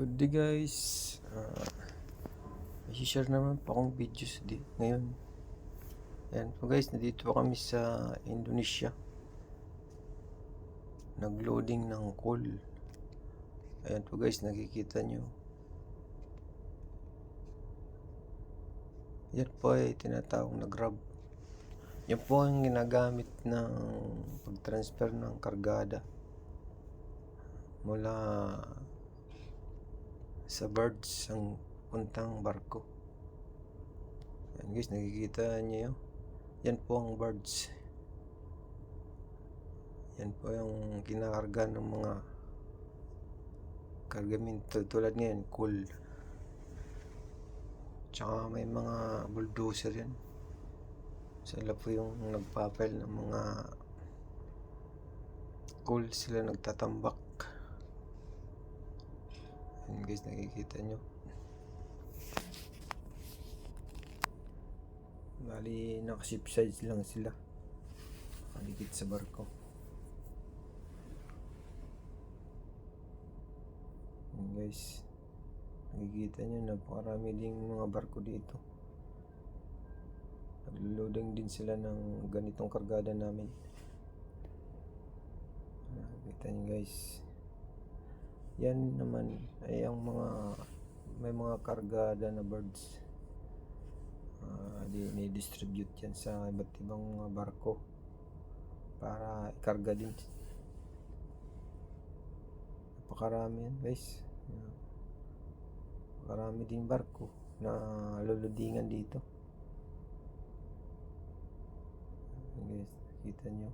Good day guys. I-share naman po akong videos ngayon. Ayan po guys, nandito po kami sa Indonesia. Nag-loading ng coal. Ayan po guys, nakikita nyo. Yan po ay tinatawag na grab. Yan po ang ginagamit ng pag-transfer ng kargada mula sa birds ang puntang barko. Yan guys, nakikita nyo yun. Yan po ang birds. Yan po yung kinakarga ng mga kargamento tulad ngayon, coal. Tsaka may mga bulldozer yan. Sila po yung nagpapile ng mga coal, sila nagtatambak. Yan guys, nakikita nyo. Bali, naka-ship size lang sila. Malikit sa barko. Yan guys, nakikita nyo, napakarami ding mga barko dito. Naglo-loading din sila ng ganitong kargada namin. Nakikita nyo guys. Yan naman ay ang may mga kargada na birds. Ni-distribute yan sa iba't ibang mga barko para ikarga din. Napakarami yan guys. Napakarami din barko na luludingan dito. Guys, kita nyo.